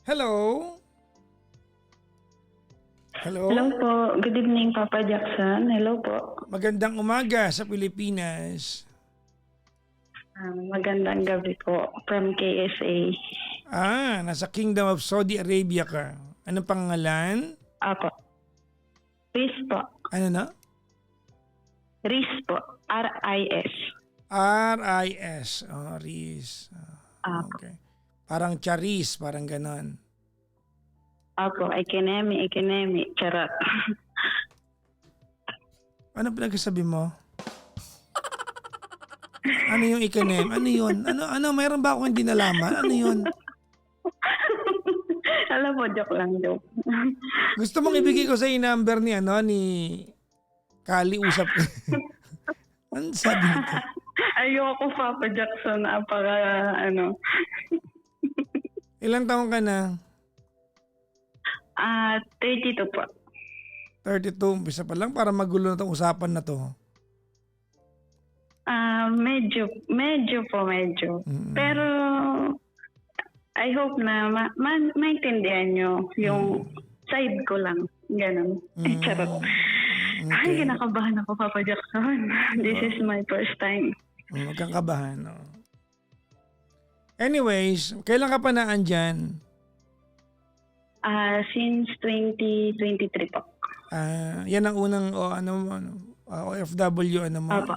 Hello? Hello? Hello po. Good evening, Papa Jackson. Hello po. Magandang umaga sa Pilipinas. Magandang gabi po from KSA. Nasa Kingdom of Saudi Arabia ka. Anong pangalan? Apo. Riz po. Ano na? Riz po. R-I-S. R-I-S. Oh, Riz. Apo. Okay. Parang Charis, parang ganon. Apo. Ikinemi. Charot. Ano pinagsasabi mo? Ano yung ikanem? Ano yun? Ano, mayroon ba akong hindi nalaman? Ano yun? Alam po, joke. Gusto mong ibigay ko sa number ni Kali usap ko. Ano sabi nito? Ayoko, Papa Jackson. Ilang taon ka na? 32 po. 32, umpisa pa lang para magulo na itong usapan na to. Medyo. Mm-mm. Pero, I hope na maintindihan nyo yung side ko lang. Ganon. Charot. Ay, Okay. kinakabahan ako, Papa Jackson. This is my first time. Huwag kang kabahan. No? Anyways, kailan ka pa naandyan? Since 2023 po. Yan ang unang OFW mo? Opo.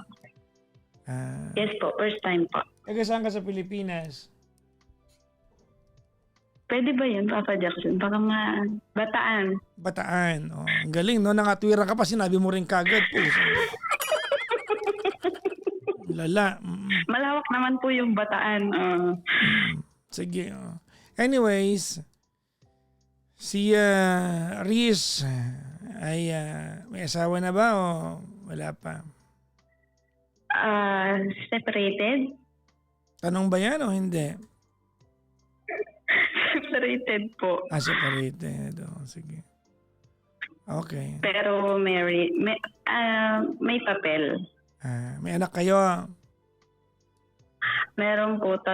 Yes po, first time po. Taga saan ka sa Pilipinas? Pwede ba yun, Papa Jackson? Baka Bataan. Bataan. Oh, ang galing, no? Nakatwira ka pa, sinabi mo rin kagad po. Lala. Malawak naman po yung Bataan. Sige. Anyways, si Riz ay may asawa na ba o wala pa? Separated? Tanong ba yan o hindi? Separated po. Separated. Oh, sige. Okay. Pero married. May papel. May anak kayo. Meron po 3.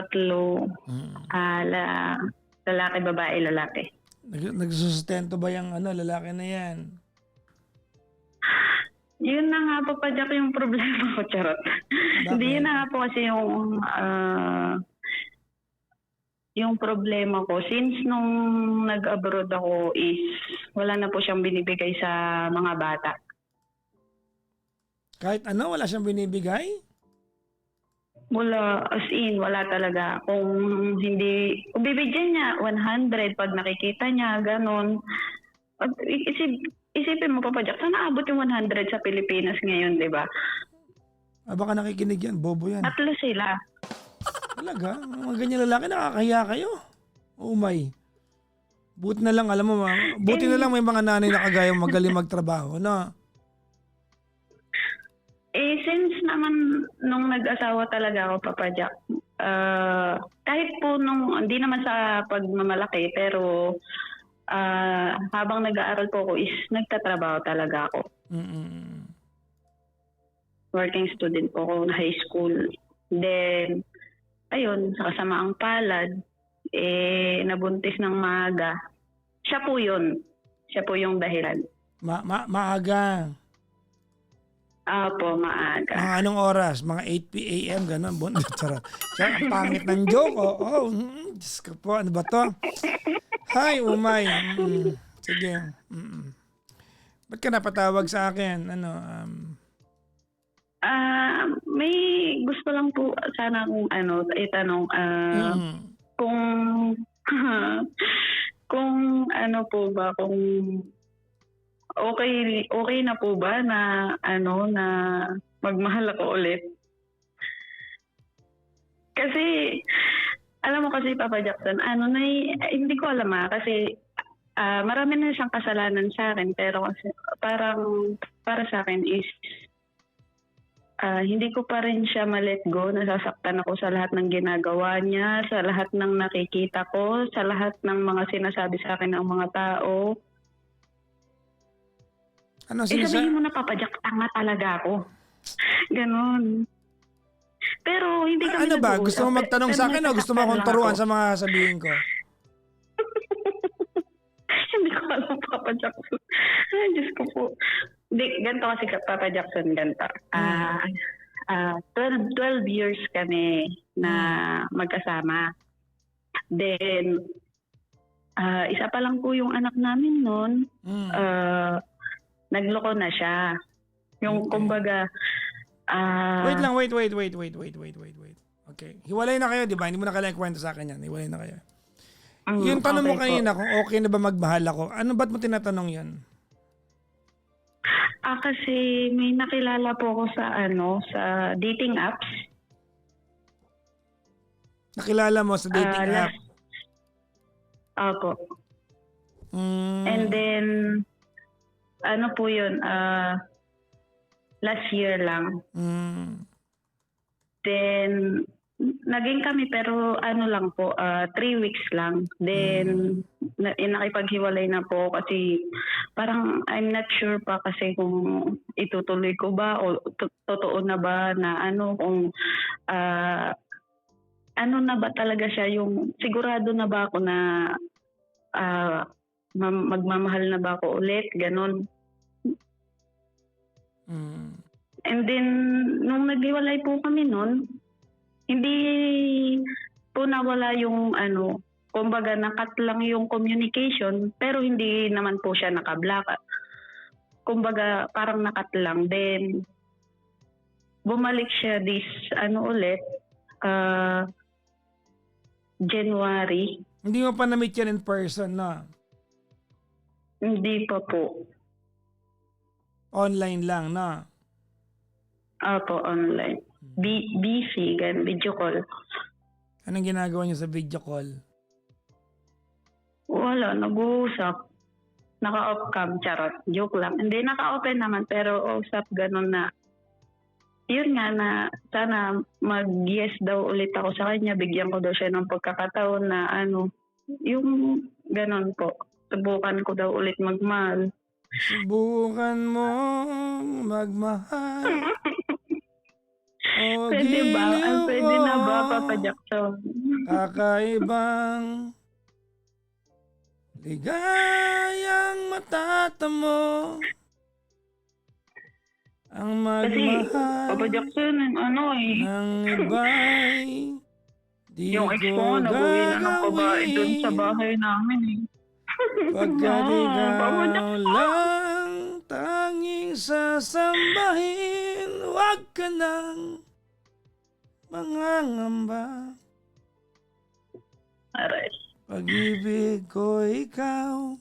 Lalaki, babae, lalaki. Nagsusustento ba yung lalaki na yan? Yun na nga po, Jack, yung problema ko, charot. Hindi, yun na nga po kasi yung problema ko. Since nung nag-abroad ako is wala na po siyang binibigay sa mga bata. Kahit wala siyang binibigay? Wala, as in, wala talaga. Kung bibigyan niya 100 pag nakikita niya, ganon. Isipin mo, Papa Jack, sana abot yung 100 sa Pilipinas ngayon, di ba? Baka nakikinig yan, bobo yan. 3 sila. Talaga? Mga ganyan lalaki, nakakahiya kayo. Oh my. Buti na lang, alam mo, buti na lang may mga nanay na kagaya magaling magtrabaho, no? Since naman nung nag-asawa talaga ako, Papa Jack, kahit po hindi naman sa pagmamalaki, pero habang nag-aaral po ako is nagtatrabaho talaga ako. Mm-mm. Working student po ako na high school. Then, ayun, sa kasamaang palad, nabuntis ng maaga. Siya po yun. Siya po yung dahilan. Maaga. Opo, maaga. Mga anong oras? Mga 8 p.m. Ganun. Charot. Ang pangit ng joke. Diyos ko po. Ano ba to? Hi, umay. Sige. Ba't ka napatawag sa akin? May gusto lang po sana kung itanong kung kung po ba, kung okay na po ba na na magmahal ako ulit. Kasi alam mo kasi, Papa Jackson, hindi ko alam kasi marami na siyang kasalanan sa akin, pero kasi parang para sa akin is hindi ko pa rin siya ma-let go. Nasasaktan ako sa lahat ng ginagawa niya, sa lahat ng nakikita ko, sa lahat ng mga sinasabi sa akin ng mga tao. Sabihin mo na, Papa Jack, tanga talaga ako. Ganon. Pero hindi kami Ano ba? nag-uusap. Gusto mo magtanong sa akin o gusto mo akong turuan sa mga sabihin ko? Papa Jackson. Ay, Diyos ko po. Di, ganito kasi Papa Jackson, ganito. 12 years kami na magkasama. Then, isa pa lang po yung anak namin noon. Nagloko na siya. Yung kumbaga, Wait lang, wait. Okay. Hiwalay na kayo, di ba? Hindi mo na kailangan kwento sa akin yan. Hiwalay na kayo. Yung tanong mo okay kanina po. kung okay na ba magmahal ako, ano ba't mo tinatanong yan? Kasi may nakilala po ako sa sa dating apps. Nakilala mo sa dating app? Opo. And then, ano po yun, last year lang. Then, naging kami pero ano lang po, 3 weeks lang. Then, nakipaghiwalay na po kasi parang I'm not sure pa kasi kung itutuloy ko ba o totoo na ba na kung ano na ba talaga siya, yung sigurado na ba ako na magmamahal na ba ako ulit, ganon. And then, nung naghiwalay po kami nun, hindi po nawala yung kumbaga nakat lang yung communication, pero hindi naman po siya nakablock. Kumbaga parang nakat lang. Then, bumalik siya ulit, January. Hindi mo pa na-meet yan in person, na? Hindi pa po. Online lang, na? Opo, online. BC, video call. Anong ginagawa niyo sa video call? Wala, nag-uusap. Naka-off cam, charot. Joke lang. Hindi, naka-open naman, pero usap ganun na. Yun nga na, sana mag-yes daw ulit ako sa kanya. Bigyan ko daw siya ng pagkakataon na yung ganun po. Subukan ko daw ulit magmahal. Subukan mo magmahal. Pwede ba? Pwede na ba, Papa Jackson? Kakaibang ligayang matatamo ang magmahal. Kasi, Papa Jackson, ng iba'y di yung ex ko ko, nag-uwi na ng babae dun sa gagawin. bahay namin Pagkat Papa ikaw Jackson. lang tanging sasambahin, huwag ka nang mangangamba. Aray. Pag-ibig ko ikaw.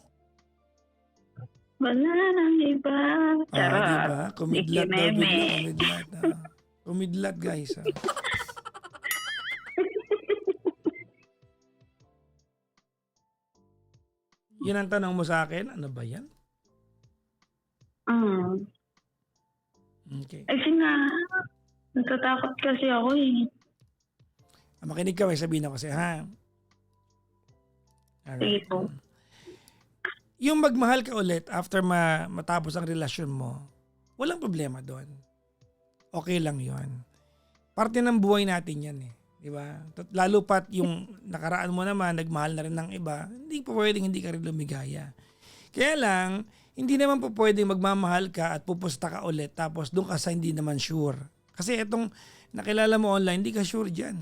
Wala nang iba. Charot. Diba? Kumidlat daw Ikimeme. bigla. Kumidlat. Kumidlat, guys. Yun ang tanong mo sa akin. Ano ba yan? Okay. Kasi nga, natatakot kasi ako Makinig ka, may sabihin ako kasi, ha? Sige po. Yung magmahal ka ulit after matapos ang relasyon mo, walang problema doon. Okay lang yon. Parte ng buhay natin yan eh. Diba? Lalo pat yung nakaraan mo naman, nagmahal na rin ng iba, hindi po pwedeng hindi ka rin lumigaya. Kaya lang, hindi naman po pwedeng magmamahal ka at pupusta ka ulit tapos doon ka sa hindi naman sure. Kasi itong nakilala mo online, hindi ka sure dyan.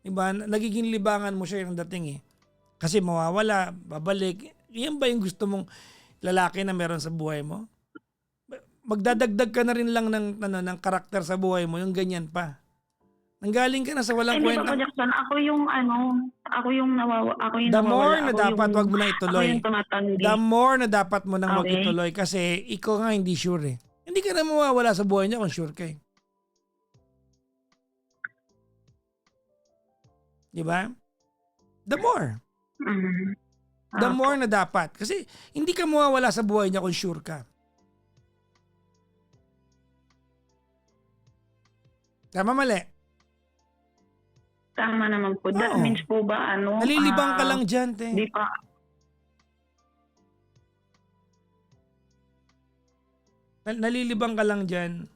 Diba? Nagiging libangan mo siya yung dating eh. Kasi mawawala, babalik. Yan ba yung gusto mong lalaki na meron sa buhay mo? Magdadagdag ka na rin lang ng karakter sa buhay mo, yung ganyan pa. Nanggaling ka na sa walang Hindi, kwenta. Papa Jackson, ako yung The more nawawala. na dapat wag mo na ituloy. Ako yung tumatandi. The more na dapat mo nang wag Okay. ituloy kasi ikaw nga hindi sure eh. Hindi ka na mawawala sa buhay niya kung sure ka eh. Di ba? The more. The more na dapat. Kasi hindi ka mawawala sa buhay niya kung sure ka. Tama, mali? Tama naman po. That Oo. means po ba Nalilibang ka lang dyan, te. Di pa. Nalilibang ka lang dyan.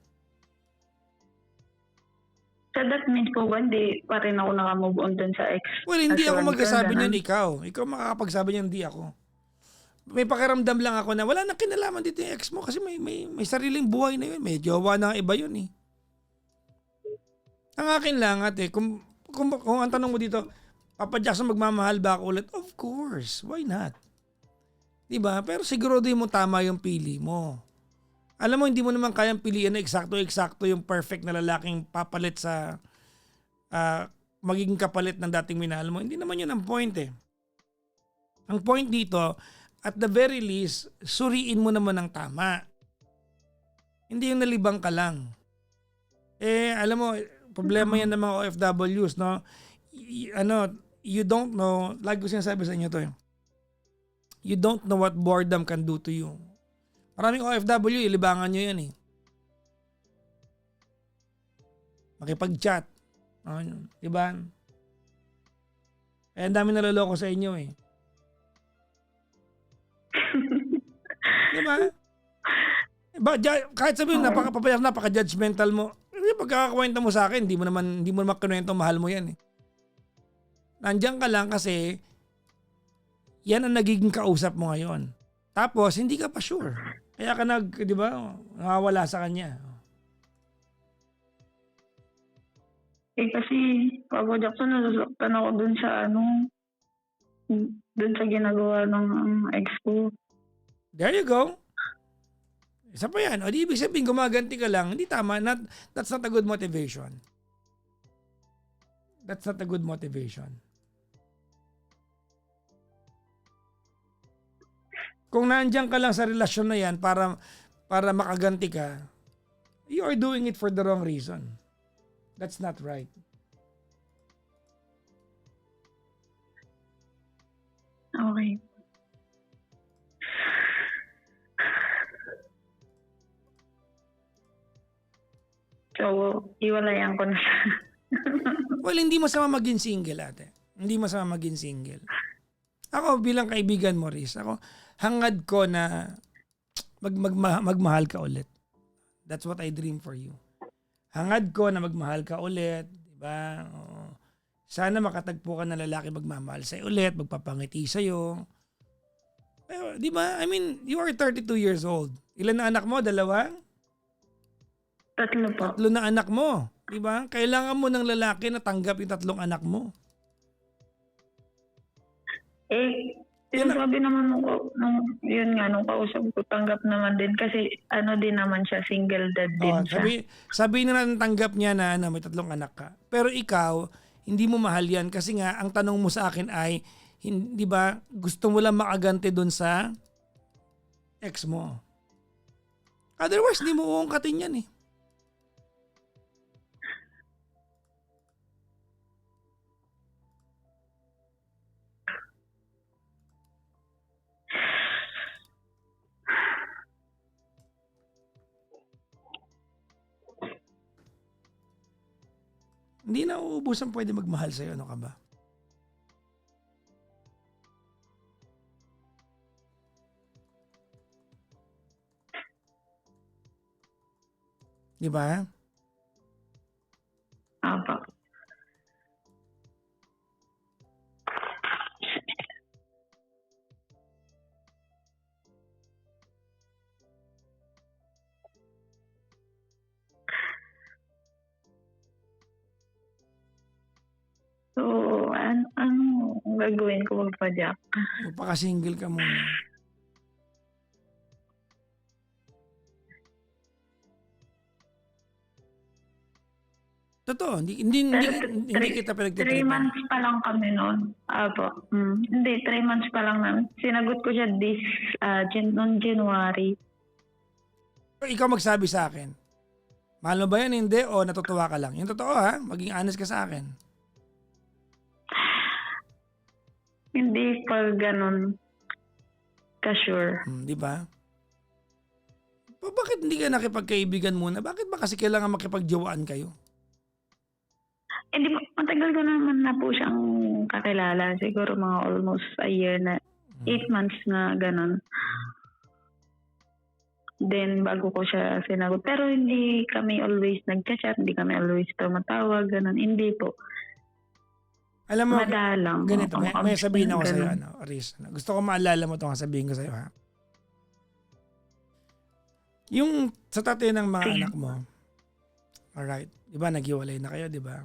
So that means po ba, hindi pa rin ako nakamove on dun sa ex? Well, hindi ako Aswan ka, magkasabi ganun. niyan, ikaw. Ikaw makakapagsabi niyan, hindi ako. may pakiramdam lang ako na wala nang kinalaman dito yung ex mo kasi may sariling buhay na yun. May jowa na iba yun eh. Ang akin lang ate, kung ang tanong mo dito, Papa Jackson, magmamahal ba ako ulit? Of course. Why not? Diba? Pero siguro din mo tama yung pili mo. Alam mo, hindi mo naman kayang piliin na eksakto-eksakto yung perfect na lalaking papalit sa magiging kapalit ng dating minahal mo. Hindi naman yun ang point eh. Ang point dito, at the very least, suriin mo naman ng tama. Hindi yung nalibang ka lang. Alam mo, problema yan ng mga OFWs, no? You don't know, lagi ko sinasabi sa inyo to eh. You don't know what boredom can do to you. Maraming OFW, ilibangan nyo yan eh. Makipag-chat. Diba? Ang dami naloloko sa inyo eh. Diba? Kahit sabihin, napaka-judgmental mo. Pagkakakwenta mo sa akin, hindi mo naman kinuwento, mahal mo yan eh. Nandiyan ka lang kasi yan ang nagiging kausap mo ngayon. Tapos, hindi ka pa sure. Kaya ka di ba, nakawala sa kanya. Kasi, Papa Jackson, nasasaktan ako dun sa ginagawa ng ex ko. There you go. Isa pa yan. O di ibig sabihin, gumaganti ka lang. Hindi tama. That's not a good motivation. That's not a good motivation. Kung nandiyan ka lang sa relasyon na yan para makaganti ka, you are doing it for the wrong reason. That's not right. Okay. So, iwalayan ko na siya. Well, hindi masama maging single, ate. Hindi masama maging single. Ako bilang kaibigan mo, Riz, hangad ko na magmahal ka ulit. That's what I dream for you. Hangad ko na magmahal ka ulit, di ba? Sana makatagpo ka ng lalaki magmamahal sa'yo ulit, magpapangiti sa'yo. Pero, di ba? I mean, you are 32 years old. Ilan na anak mo? 2? 3 po. 3 na anak mo. Di ba? Kailangan mo ng lalaki na tanggap yung 3 anak mo. Sinasabi naman nung kausap ko, tanggap naman din kasi din naman siya, single dad din siya. Sabi na natin tanggap niya na may 3 anak ka. Pero ikaw, hindi mo mahal yan kasi nga ang tanong mo sa akin ay, hindi ba, gusto mo lang makaganti dun sa ex mo. Otherwise, hindi mo uungkatin yan eh. Hindi na uubusan pwede magmahal sa'yo. Ano ka ba? Di ba? Apa. So, ano gagawin ko, Papa Jack? Magpaka-single ka muna. Totoo, hindi kita 3 pinagtitripan. months pa lang kami noon. Apo. Hindi, 3 months pa lang namin. Sinagot ko siya noong January. Ikaw magsabi sa akin. Mahal mo ba yan? Hindi o natutuwa ka lang? Yung totoo ha, maging honest ka sa akin. Hindi pa ganun ka-sure. Di ba? Bakit hindi ka nakipagkaibigan muna? Bakit ba kasi kailangan makipagjawaan kayo? Hindi, matagal ko naman na po siyang kakilala. Siguro mga almost a year na, 8 months na ganun. Then, bago ko siya sinagot. Pero hindi kami always nag-chat, hindi kami always tumatawag, ganun. Hindi po. Alam mo, Madalang. ganito, may sabihin ako sa'yo, Ganun. Riz. Gusto ko maalala mo itong sabihin ko sa'yo, ha? Yung sa tatay ng mga anak mo, alright, di ba, naghiwalay na kayo, di ba?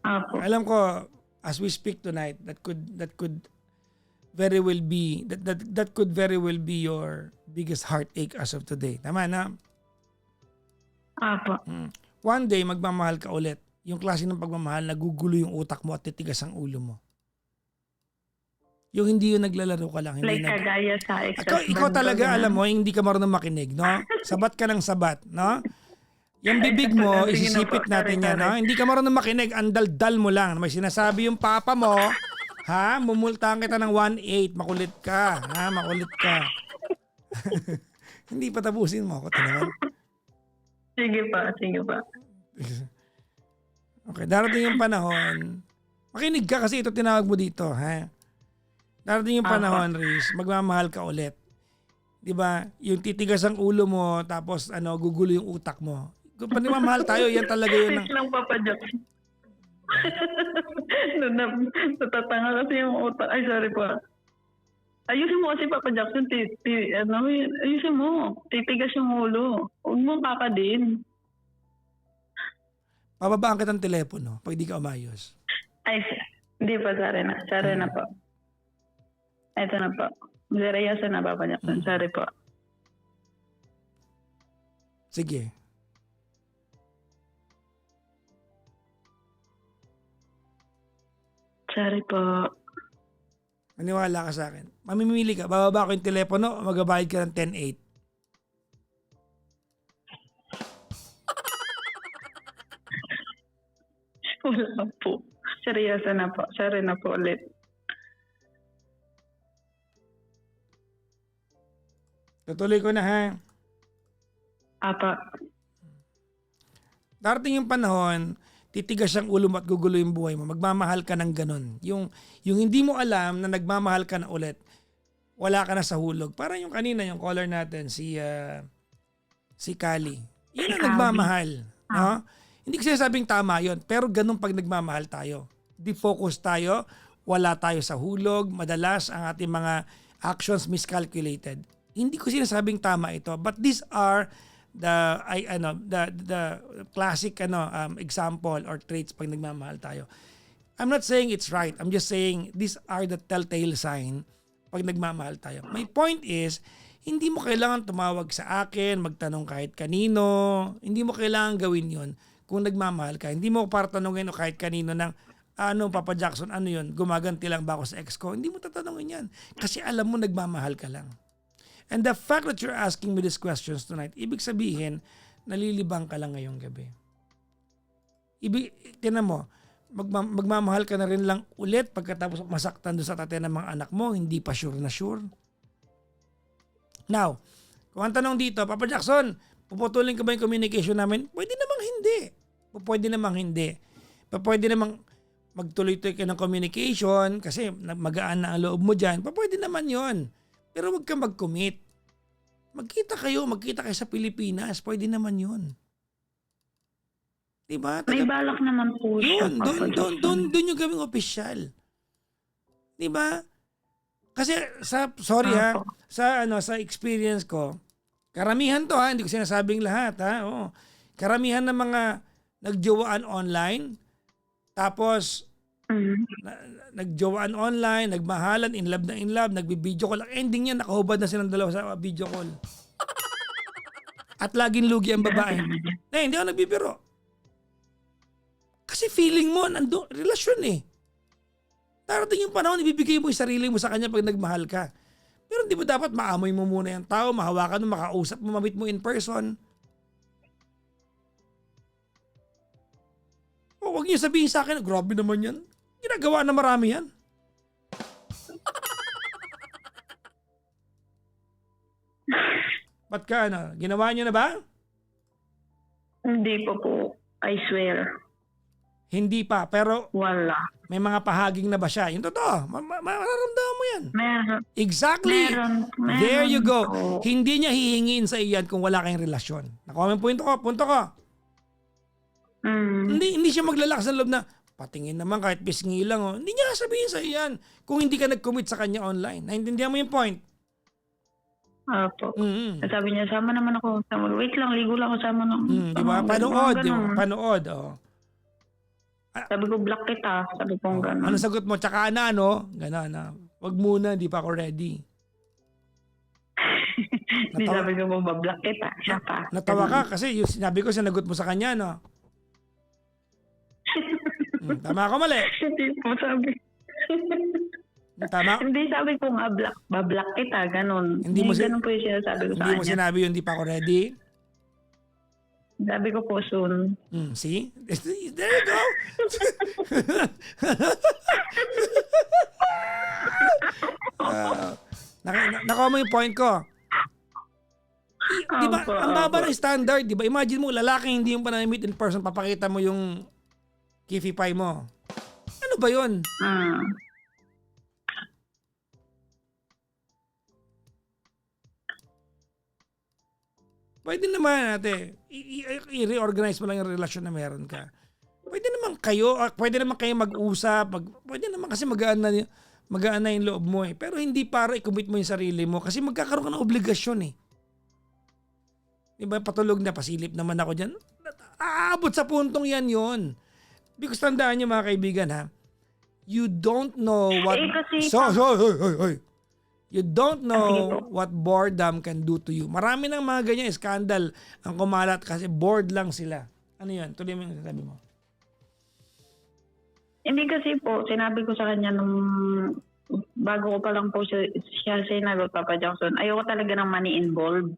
Apo. Alam ko, as we speak tonight, that could very well be, that could very well be your biggest heartache as of today. Tama na? Apo. One day, magmamahal ka ulit. Yung klase ng pagmamahal, nagugulo yung utak mo at titigas ang ulo mo. Yung hindi yung naglalaro ka lang. Hindi Like kagaya sa ikaw talaga, alam mo, hindi ka marunong makinig, no? Sabat ka ng sabat, no? Yung bibig mo, Sige na po, isisipit natin sorry, yan, no? Hindi ka marunong makinig, ang daldal mo lang. May sinasabi yung papa mo, ha? Mumultahan kita ng 1.8, makulit ka, ha? Makulit ka. Hindi pa tapusin mo ako, tinaman. Sige pa. Okay, darating yung panahon, makinig ka kasi ito tinawag mo dito, ha? Darating yung panahon, Riz, magmamahal ka ulit. 'Di ba? Yung titigas ang ulo mo, tapos gugulo yung utak mo. Kung panimamahal tayo, yan talaga yun. Wait lang, Papa Jack. Natatanga kasi yung utak. Ay, sorry po. Ayusin mo kasi, Papa Jackson. Ayusin mo. Titigas yung ulo. Huwag mo kakadin. Pababaan kita ng telepono pag di ka umayos. Ay, hindi pa. Sorry na po. Ito na po. Seryoso na, Papa Jackson. Sorry po. Sige. Sorry po. Maniwala ka sa akin. Mamimili ka. Bababa ko yung telepono, magabayad ka ng 10.8. Wala po. Seryoso na po. Sorry na po ulit. Tutuloy ko na, ha? Apa. Darating yung panahon, titigas ang ulo mo at gugulo yung buhay mo. Magmamahal ka ng ganun. Yung hindi mo alam na nagmamahal ka na ulit, wala ka na sa hulog. Parang yung kanina, yung caller natin, si Kali. Yun ang nagmamahal. No? Hindi ko sinasabing tama yun, pero ganun pag nagmamahal tayo. Di-focus tayo, wala tayo sa hulog, madalas ang ating mga actions miscalculated. Hindi ko sinasabing tama ito, but these are the classic example or traits pag nagmamahal tayo. I'm not saying it's right. I'm just saying these are the telltale sign pag nagmamahal tayo. My point is, hindi mo kailangan tumawag sa akin, magtanong kahit kanino. Hindi mo kailangan gawin yon kung nagmamahal ka. Hindi mo para tanongin o kahit kanino ng Papa Jackson, ano yun? Gumaganti lang ba ako sa ex ko? Hindi mo tatanungin yan. Kasi alam mo nagmamahal ka lang. And the fact that you're asking me these questions tonight, ibig sabihin, nalilibang ka lang ngayong gabi. Tinan mo, magmamahal ka na rin lang ulit pagkatapos masaktan doon sa tatay ng mga anak mo, hindi pa sure na sure. Now, kung ang tanong dito, Papa Jackson, puputulin ka ba yung communication namin? Pwede namang hindi. Pwede namang magtuloy-tuloy ka ng communication kasi magaan na ang loob mo dyan. Pwede naman yon. Pero wag ka mag-commit. Magkita kayo sa Pilipinas. Pwede naman yun. Diba? May balak naman po siya. Doon yung gawing opisyal. Diba? Kasi sa experience ko, karamihan to hindi ko sinasabing lahat Oo. Karamihan ng mga nagjowaan online, tapos nagjowaan online, nagmahalan, in love, nagbi-video call. Ang ending niya, nakahubad na silang dalawa sa video call. At laging lugi ang babae. Hindi ako nagbibiro. Kasi feeling mo, relasyon Darating yung panahon, ibibigay mo yung sarili mo sa kanya pag nagmahal ka. Pero di ba dapat maamoy mo muna yung tao, mahawakan mo, makausap mo, mamit mo in person? Huwag niyo sabihin sa akin, grabe naman yan. Ginagawa na marami yan. Ba't ka ginawa niyo na ba? Hindi po. I swear. Hindi pa, pero Wala. may mga pahaging na ba siya? Yung totoo, mararamdaman mo yan. Meron. Exactly. Meron There you go. po. Hindi niya hihingin sa iyo yan kung wala kayong relasyon. Nakuha mo yung punto ko. Mm. Hindi siya maglalakas ng loob na, Patingin naman kahit pisngi lang. Oh. Hindi niya sabihin sa'yo yan kung hindi ka nag-commit sa kanya online. Naintindihan mo yung point? Opo. Mm. Sabi niya, sama naman ako. Wait lang, ligo lang ako, sama naman. Di ba? Panood, di ba? Panood, oh. Sabi ko, block kita. Sabi ko, gano'n. Ano sagot mo? Tsaka na, no? Gano'n na. Wag muna, di pa ako ready. Hindi sabi ko, block kita. Siya pa. Natawa ka kasi yung sinabi ko, sinagot mo sa kanya, no? Tama ako, mali? Hindi po sabi. Tama? Hindi sabi ko nga, block kita. Gano'n. Hindi mo Ganun po yung sinasabi ko sa Hindi mo kanya. sinabi yun, di pa ako ready? Sabi ko po soon. See? There you go. Nakuha mo yung point ko. Di ba, Opo, ang baba opo. ng standard, di ba? Imagine mo, lalaki hindi yung panamit in person, papakita mo yung kifipay mo. Ano ba yun? Pwede naman ate, i-reorganize mo lang yung relasyon na meron ka. Pwede naman kayo mag-usap, pwede naman kasi magaan na yung loob mo eh. Pero hindi para i-commit mo yung sarili mo kasi magkakaroon ka ng obligasyon eh. Diba, patulog na, pasilip naman ako dyan. Aabot sa puntong yan yun. Because tandaan nyo mga kaibigan ha, you don't know what... kasi... You don't know what boredom can do to you. Marami ng mga ganyan skandal ang kumalat kasi bored lang sila. Ano yan? Tuloy mo yung sabi mo. Hindi kasi po, sinabi ko sa kanya nung bago ko pa lang po siya sinagot, Papa Jackson, ayoko talaga ng money involved.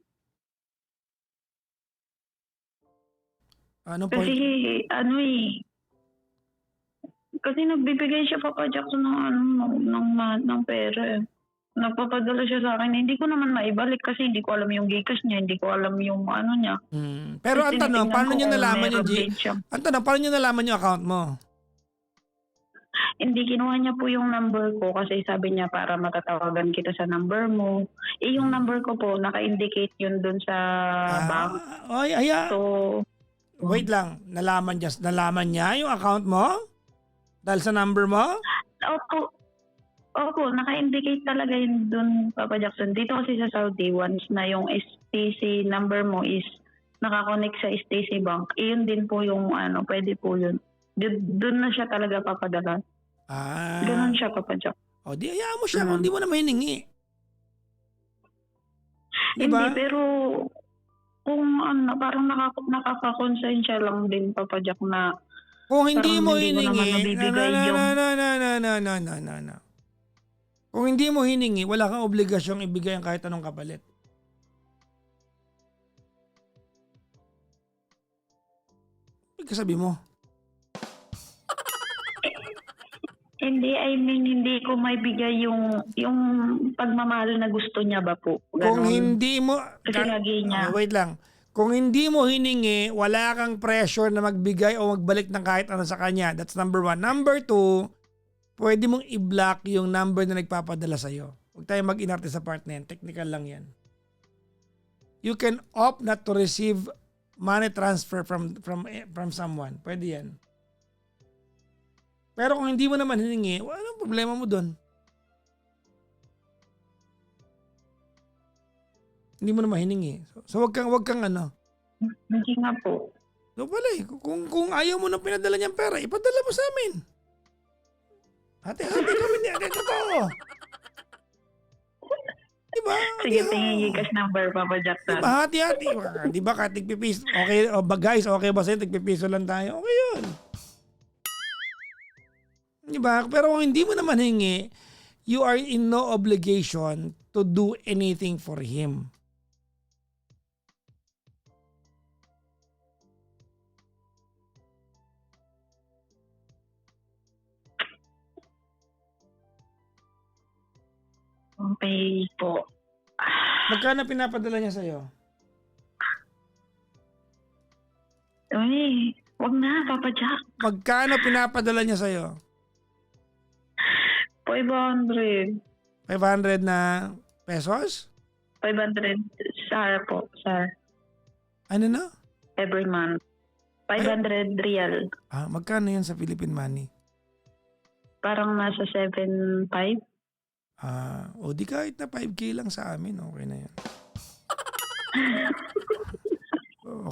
Anong point? Kasi kasi nagbibigay siya, Papa Jackson, ng pera. Nagpapadala siya sa akin. Hindi ko naman maibalik kasi hindi ko alam yung Gcash niya, hindi ko alam yung ano niya. Pero Kasi ang tanong, paano niyo nalaman yung Ang tanong, paano niyo nalaman yung account mo? Hindi, kinuha niya po yung number ko kasi sabi niya para matatawagan kita sa number mo. Yung number ko po, naka-indicate yun dun sa bank. So, wait lang, nalaman niya yung account mo? Dahil sa number mo? Opo, naka-indicate talaga yun dun, Papa Jackson. Dito kasi sa Saudi, once na yung STC number mo is nakakonect sa STC Bank, yun din po yung pwede po yun. Doon na siya talaga papadala. Ganun siya, Papa Jack. O, di hayaan mo siya kung di mo na mahiningi. Diba? Hindi, pero kung parang nakaka-consensya lang din, Papa Jack, na kung hindi mo hiningi, kung hindi mo hiningi, wala kang obligasyong ibigay ang kahit anong kapalit. Sabi mo? Hindi, I mean, hindi ko maibigay yung pagmamahal na gusto niya ba po. Ganun. Kung hindi mo... Kasi lagi niya. Wait lang. Kung hindi mo hiningi, wala kang pressure na magbigay o magbalik ng kahit ano sa kanya. That's number 1. Number 2, pwede mong i-block yung number na nagpapadala sa'yo. Huwag tayo mag-inarte sa part na yan. Technical lang yan. You can opt not to receive money transfer from someone. Pwede yan. Pero kung hindi mo naman hiningi, walang problema mo doon. Hindi mo naman hiningi. So wag kang ano. Hindi nga po. So pala kung ayaw mo na pinadala niyang pera, ipadala mo sa amin. Hati-hati kami niya. Totoo. Diba? Sige, tingin Gcash number, Papa Jackson. Diba? Hati-hati. Diba kahit tigpipiso. Okay, guys, okay ba sa'yo? Tigpipiso lang tayo. Okay yun. Diba? Pero kung hindi mo naman hingi, you are in no obligation to do anything for him. Okay po. Magkano pinapadala niya sa'yo? Uy, wag na, Papa Jack. Magkano pinapadala niya sa'yo? 500. 500 na pesos? 500 SAR po, SAR. Ano na? Every month. 500 real. Magkano yan sa Philippine money? parang nasa 7.5. O di kahit na 5K lang sa amin, okay na yan.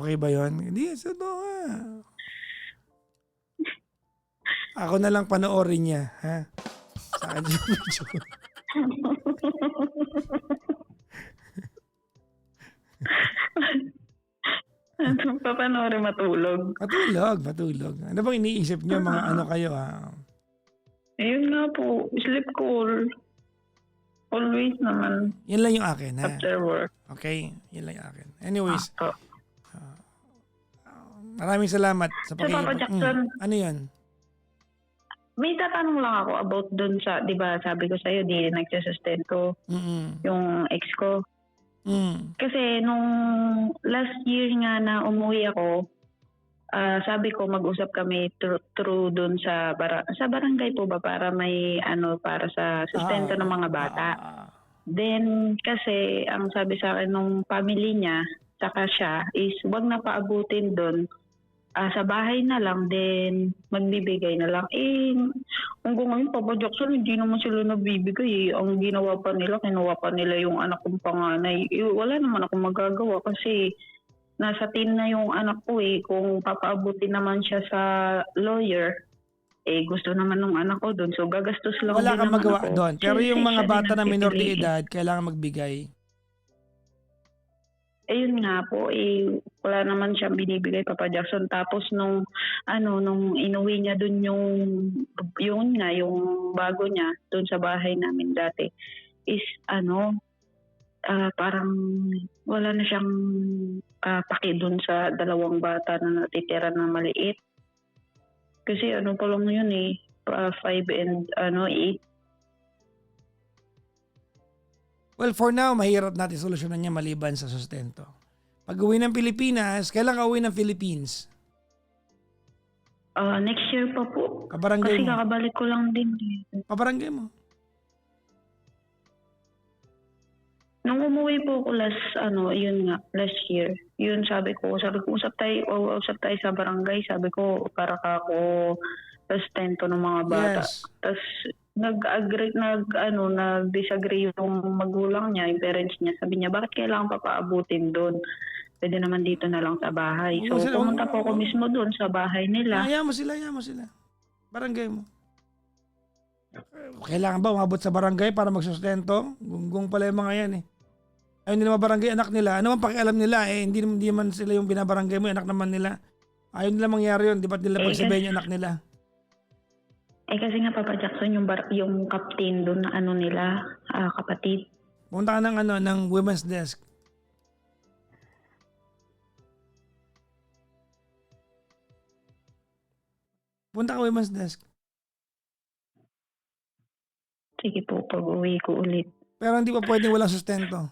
Okay ba yun? Hindi, sa to nga. Ako na lang panoorin niya, ha? Sa akin yung video. Papanoorin matulog. Matulog. Ano bang iniisip niyo mga ano kayo, ha? Ayun nga po, sleep call. Always naman Yan lang yung akin, ha? after work. Okay? Yan lang yung akin. Anyways, Opo. maraming salamat sa Papa Jackson. Ano yun? May tatanong lang ako about dun sa, di ba sabi ko sa'yo, di nagsusustento yung ex ko. Kasi nung last year nga na umuwi ako, sabi ko mag-usap kami through dun sa barangay po ba para may para sa sustento ng mga bata. Then kasi ang sabi sa akin nung family niya saka siya is wag na paabutin dun. Sa bahay na lang, then magbibigay na lang. Hanggang ngayon, Papa Jackson, hindi naman sila nabibigay. Ang ginawa pa nila, kinuha pa nila yung anak kong panganay. Wala naman akong magagawa kasi nasa team na yung anak ko Kung papaabutin naman siya sa lawyer, gusto naman ng anak ko doon. So gagastos lang wala din kang naman magawa ako. doon. Pero yung mga Siya bata din na minor de nagpipili. edad, kailangan magbigay. Ayun nga po, wala naman siyang binibigay, Papa Jackson. Tapos nung inuwi niya dun yung bago niya dun sa bahay namin dati is parang wala na siyang paki dun sa dalawang bata na natitira na maliit. Kasi pa lang yun 5 and 8. Well, for now, mahirap natin solusyonan niya maliban sa sustento. Pag uwi ng Pilipinas, kailan ka uwi ng Philippines? Next year pa po. Kabarangay Kasi mo. kakabalik ko lang din. Pabarangay mo. Nung umuwi po ko last year, yun sabi ko usap tayo sa barangay, sabi ko para ako sustento ng mga bata. Yes. Tapos nag-disagree yung magulang niya, yung parents niya. Sabi niya, bakit kailangan papaabutin doon? Pwede naman dito na lang sa bahay. So pumunta po ako mismo doon sa bahay nila. Hayaan mo sila. Barangay mo. Kailangan ba umabot sa barangay para magsustento? Gunggong pala yung mga yan Ayaw nila mabarangay anak nila. Ano man pakialam nila hindi man sila yung binabarangay mo, anak naman nila. Ayaw nila mangyari yun. Di ba't nila pagsabihin yung anak nila? Kasi nga Papa Jackson, yung captain doon na nila, kapatid. Punta ka ng women's desk. Punta ka women's desk. Sige po, pag-uwi ko ulit. Pero hindi pa pwedeng walang sustento.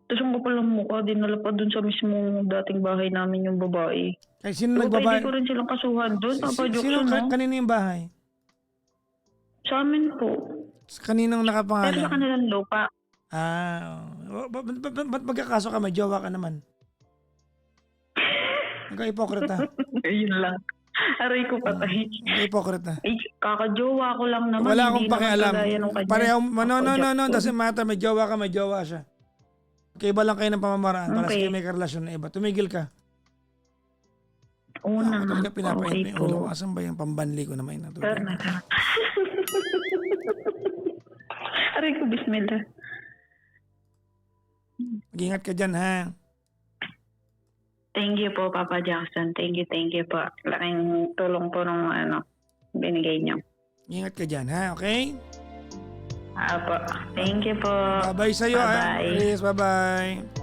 Tapos ang kapal ng mukha, dinala pa dun sa mismong dating bahay namin yung babae. Kaya sino So, nagbabahay? pwede ko rin silang kasuhan doon, Papa Sino Jackson, kanino yung bahay? Sa amin po. Kaninong Pero nakapangalan? sa kanilang lupa. Ba't magkakaso ka? May jowa ka naman. Nagka-hipokrita. Ayun lang. Aray ko patay. Nagka-hipokrita. Kakajowa ko lang naman. Wala akong hindi naman pakialam. kagaya nung kanya. Pareho, no, Papa Jackson. doesn't matter. May jowa ka, may jowa siya. Kaiba lang kayo ng pamamaraan para Okay. sa may karelasyon na iba. Tumigil ka. Una. Ako talaga pinapain Okay may ulo ko. po. Asan ba yung pambanli ko naman? Pero na. Aray ko, bismillah. Mag-ingat ka dyan, ha? Thank you po, Papa Jackson. Thank you po. Laking tulong po nung binigay niyo. Ingat ka dyan, ha? Okay? Apo. Thank you po. Bye-bye sa'yo, ha? Bye-bye. Please, bye-bye.